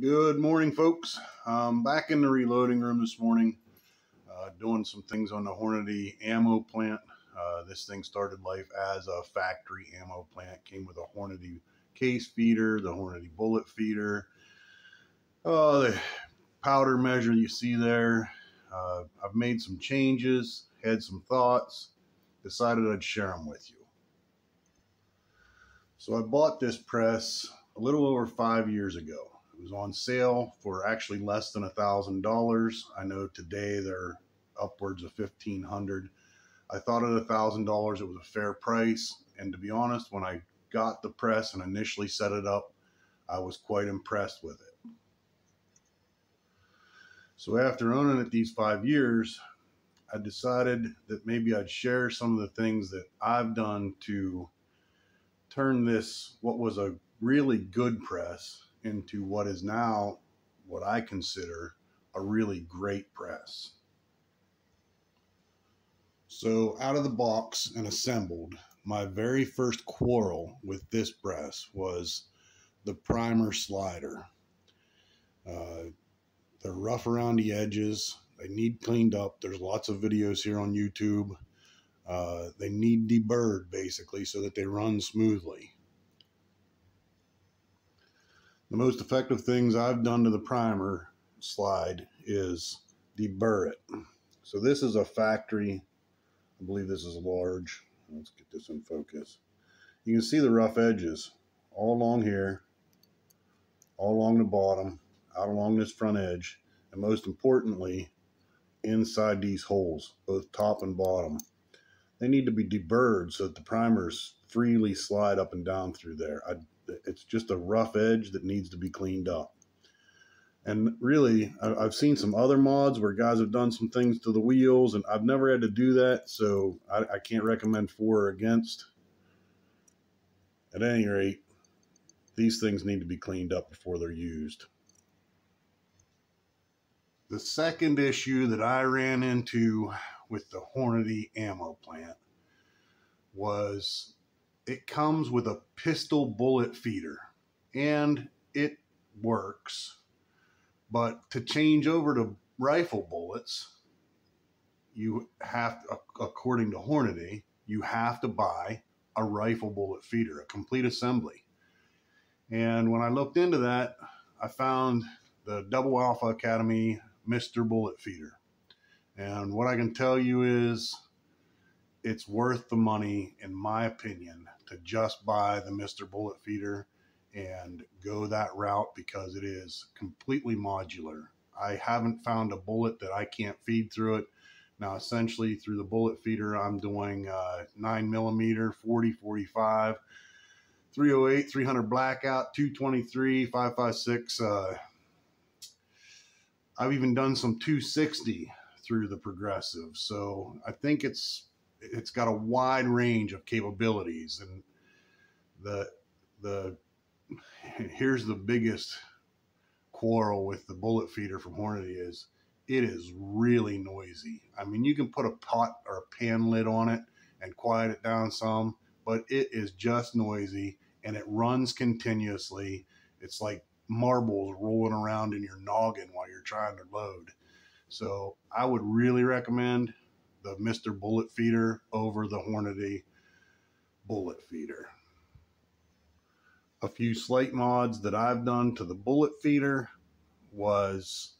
Good morning, folks. I'm back in the reloading room this morning, doing some things on the Hornady Ammo Plant. This thing started life as a factory ammo plant. Came with a Hornady case feeder, the Hornady bullet feeder, the powder measure you see there. I've made some changes, had some thoughts, decided I'd share them with you. So I bought this press a little over 5 years ago. It was on sale for actually less than $1,000. I know today they're upwards of $1,500. I thought at $1,000 it was a fair price, and to be honest, when I got the press and initially set it up, I was quite impressed with it. So after owning it these 5 years, I decided that maybe I'd share some of the things that I've done to turn this, what was a really good press, into what is now what I consider a really great press. So out of the box and assembled, my very first quarrel with this press was the primer slider. They're rough around the edges. They need cleaned up. There's lots of videos here on YouTube. They need deburred basically so that they run smoothly. The most effective things I've done to the primer slide is deburr it. So this is a factory, I believe this is large. Let's get this in focus. You can see the rough edges all along here, all along the bottom, out along this front edge, and most importantly, inside these holes, both top and bottom. They need to be deburred so that the primers freely slide up and down through there. It's just a rough edge that needs to be cleaned up. And really, I've seen some other mods where guys have done some things to the wheels, and I've never had to do that, so I can't recommend for or against. At any rate, these things need to be cleaned up before they're used. The second issue that I ran into with the Hornady Ammo Plant was it comes with a pistol bullet feeder, and it works, but to change over to rifle bullets, you have to, according to Hornady, you have to buy a rifle bullet feeder, a complete assembly. And when I looked into that, I found the Double Alpha Academy Mr. Bullet Feeder. And what I can tell you is it's worth the money, in my opinion, to just buy the Mr. Bullet Feeder and go that route because it is completely modular. I haven't found a bullet that I can't feed through it. Now, essentially, through the bullet feeder, I'm doing 9mm, 40, 45, 308, 300 blackout, 223, 5.56. I've even done some 260 through the progressive. So I think it's got a wide range of capabilities. And here's the biggest quarrel with the bullet feeder from Hornady is it is really noisy. I mean, you can put a pot or a pan lid on it and quiet it down some, but it is just noisy and it runs continuously. It's like marbles rolling around in your noggin while you're trying to load. So I would really recommend the Mr. Bullet Feeder over the Hornady Bullet Feeder. A few slight mods that I've done to the bullet feeder was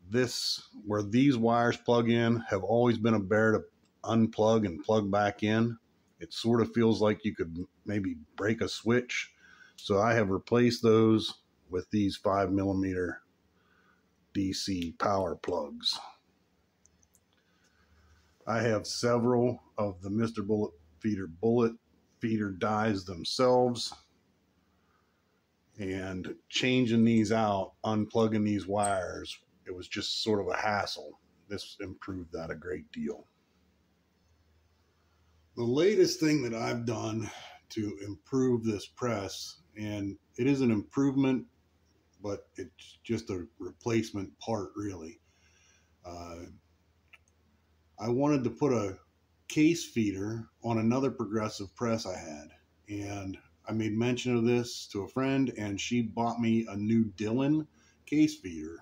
this, where these wires plug in have always been a bear to unplug and plug back in. It sort of feels like you could maybe break a switch. So I have replaced those with these 5mm DC power plugs. I have several of the Mr. Bullet Feeder dies themselves, and changing these out, unplugging these wires, it was just sort of a hassle. This improved that a great deal. The latest thing that I've done to improve this press, and it is an improvement, but it's just a replacement part really. I wanted to put a case feeder on another progressive press I had, and I made mention of this to a friend, and she bought me a new Dillon case feeder.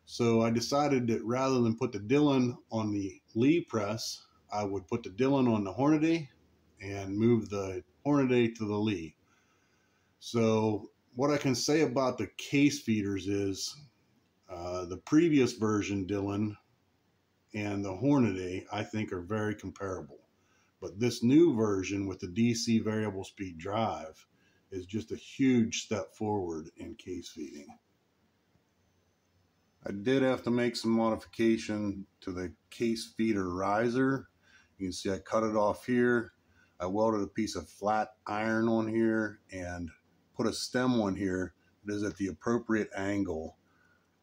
So I decided that rather than put the Dillon on the Lee press, I would put the Dillon on the Hornady and move the Hornady to the Lee. So what I can say about the case feeders is the previous version Dillon and the Hornady, I think, are very comparable. But this new version with the DC variable speed drive is just a huge step forward in case feeding. I did have to make some modification to the case feeder riser. You can see I cut it off here. I welded a piece of flat iron on here and put a stem on here that is at the appropriate angle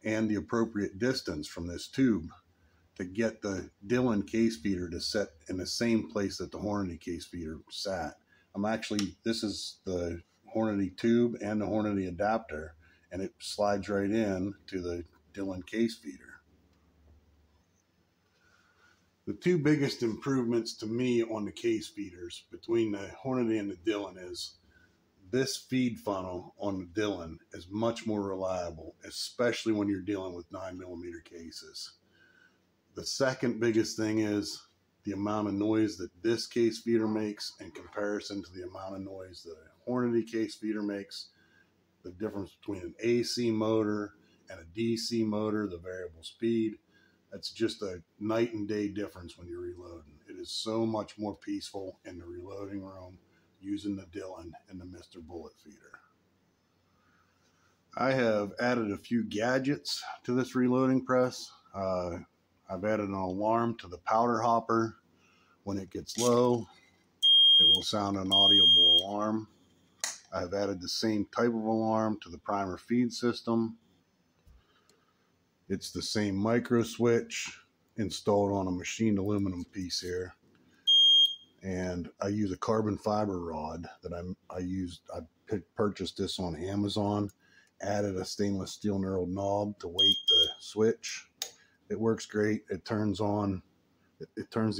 and the appropriate distance from this tube to get the Dillon case feeder to set in the same place that the Hornady case feeder sat. This is the Hornady tube and the Hornady adapter, and it slides right in to the Dillon case feeder. The two biggest improvements to me on the case feeders between the Hornady and the Dillon is this feed funnel on the Dillon is much more reliable, especially when you're dealing with 9mm cases. The second biggest thing is the amount of noise that this case feeder makes in comparison to the amount of noise that a Hornady case feeder makes. The difference between an AC motor and a DC motor, the variable speed, that's just a night and day difference when you're reloading. It is so much more peaceful in the reloading room using the Dillon and the Mr. Bullet feeder. I have added a few gadgets to this reloading press. I've added an alarm to the powder hopper. When it gets low, it will sound an audible alarm. I've added the same type of alarm to the primer feed system. It's the same micro switch installed on a machined aluminum piece here. And I use a carbon fiber rod that I purchased this on Amazon, added a stainless steel knurled knob to weight the switch. It works great. It turns the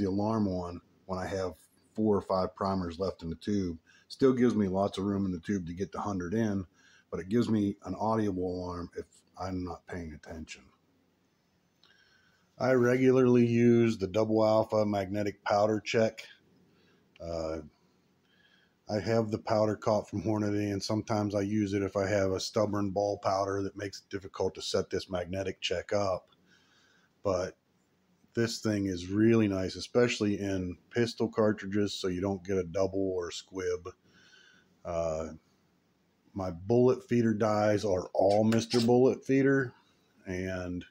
alarm on when I have 4 or 5 primers left in the tube. Still gives me lots of room in the tube to get the 100 in, but it gives me an audible alarm if I'm not paying attention. I regularly use the double alpha magnetic powder check. I have the powder caught from Hornady, and sometimes I use it if I have a stubborn ball powder that makes it difficult to set this magnetic check up. But this thing is really nice, especially in pistol cartridges, so you don't get a double or a squib. My bullet feeder dies are all Mr. Bullet feeder, and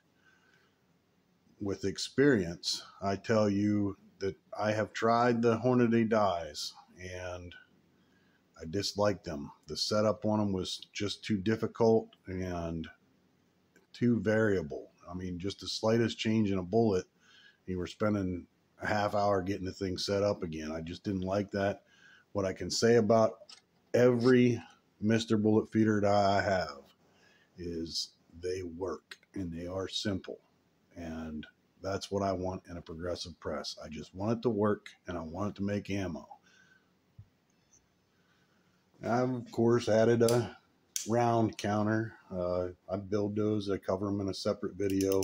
with experience, I tell you that I have tried the Hornady dies, and I disliked them. The setup on them was just too difficult and too variable. I mean, just the slightest change in a bullet, you were spending a half hour getting the thing set up again. I just didn't like that. What I can say about every Mr. Bullet feeder die I have is they work and they are simple. And that's what I want in a progressive press. I just want it to work and I want it to make ammo. I've, of course, added a round counter. I build those. I cover them in a separate video.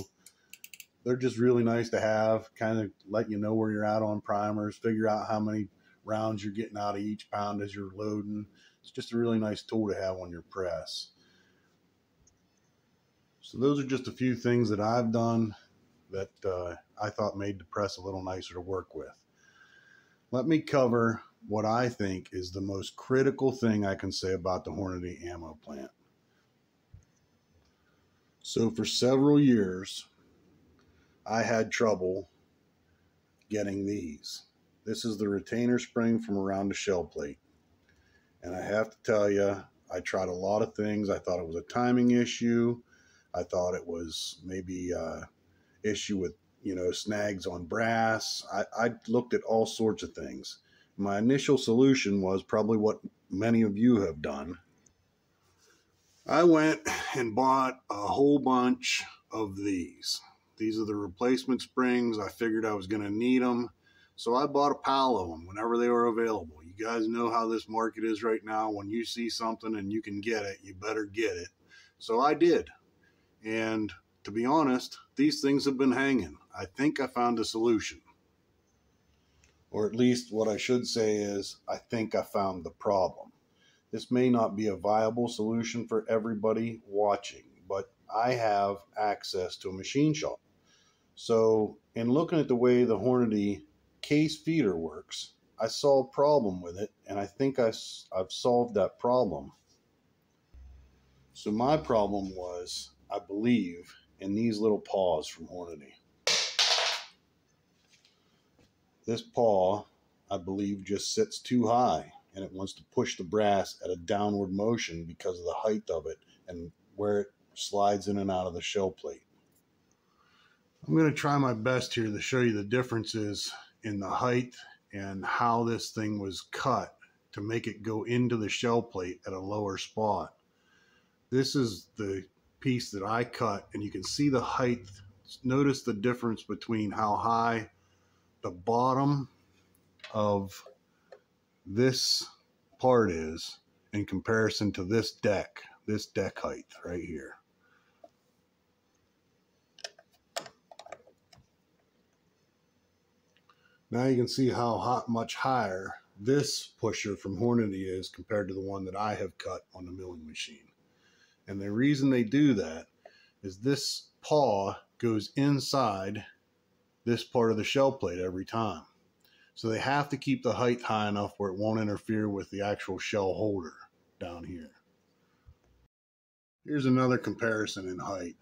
They're just really nice to have, kind of let you know where you're at on primers, figure out how many rounds you're getting out of each pound as you're loading. It's just a really nice tool to have on your press. So those are just a few things that I've done that I thought made the press a little nicer to work with. Let me cover what I think is the most critical thing I can say about the Hornady Ammo Plant. So for several years, I had trouble getting these. This is the retainer spring from around the shell plate. And I have to tell you, I tried a lot of things. I thought it was a timing issue. I thought it was maybe an issue with, snags on brass. I looked at all sorts of things. My initial solution was probably what many of you have done. I went and bought a whole bunch of these. These are the replacement springs. I figured I was going to need them. So I bought a pile of them whenever they were available. You guys know how this market is right now. When you see something and you can get it, you better get it. So I did. And to be honest, these things have been hanging. I think I found a solution. Or at least what I should say is, I think I found the problem. This may not be a viable solution for everybody watching, but I have access to a machine shop. So in looking at the way the Hornady case feeder works, I saw a problem with it, and I think I've solved that problem. So my problem was, I believe, in these little paws from Hornady. This paw, I believe, just sits too high, and it wants to push the brass at a downward motion because of the height of it and where it slides in and out of the shell plate. I'm going to try my best here to show you the differences in the height and how this thing was cut to make it go into the shell plate at a lower spot. This is the piece that I cut, and you can see the height. Notice the difference between how high the bottom of this part is in comparison to this deck height right here. Now you can see how much higher this pusher from Hornady is compared to the one that I have cut on the milling machine. And the reason they do that is this paw goes inside this part of the shell plate every time. So they have to keep the height high enough where it won't interfere with the actual shell holder down here. Here's another comparison in height.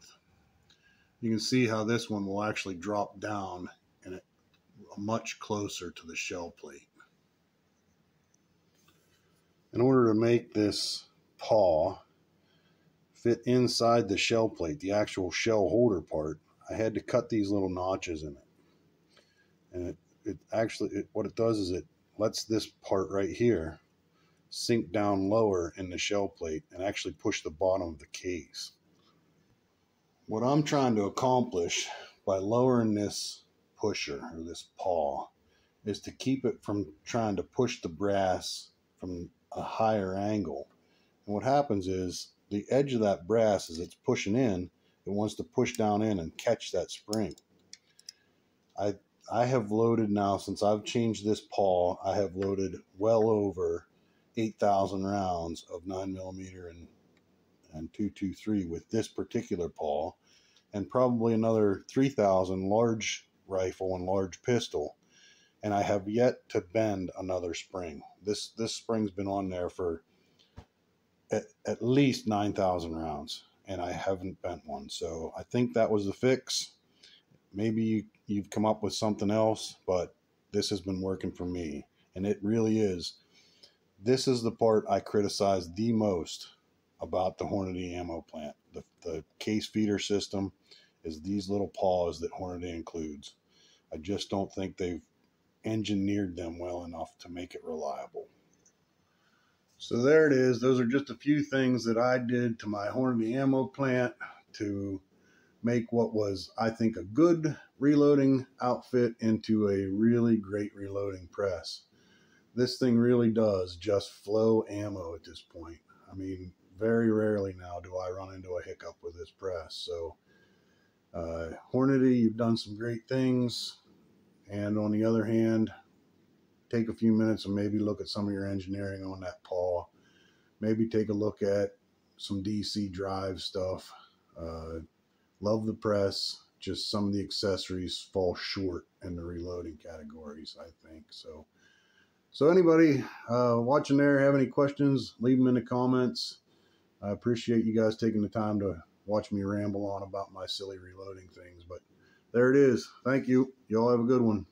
You can see how this one will actually drop down and it much closer to the shell plate. In order to make this paw fit inside the shell plate, the actual shell holder part, I had to cut these little notches in it. And what it does is it lets this part right here sink down lower in the shell plate and actually push the bottom of the case. What I'm trying to accomplish by lowering this pusher, or this paw, is to keep it from trying to push the brass from a higher angle. And what happens is the edge of that brass, as it's pushing in, it wants to push down in and catch that spring. I have loaded now, since I've changed this paw, I have loaded well over 8,000 rounds of 9mm and .223 with this particular paw, and probably another 3,000 large rifle and large pistol, and I have yet to bend another spring. This spring's been on there for at least 9,000 rounds, and I haven't bent one. So I think that was the fix. Maybe you've come up with something else, but this has been working for me, and it really is. This is the part I criticize the most about the Hornady Ammo Plant. The case feeder system is these little paws that Hornady includes. I just don't think they've engineered them well enough to make it reliable. So there it is. Those are just a few things that I did to my Hornady Ammo Plant to make what was, I think, a good reloading outfit into a really great reloading press. This thing really does just flow ammo at this point. I mean, very rarely now do I run into a hiccup with this press. So Hornady, you've done some great things. And on the other hand, take a few minutes and maybe look at some of your engineering on that paw. Maybe take a look at some DC drive stuff. Love the press, just some of the accessories fall short in the reloading categories, I think. So anybody watching there, have any questions, leave them in the comments. I appreciate you guys taking the time to watch me ramble on about my silly reloading things. But there it is. Thank you. Y'all have a good one.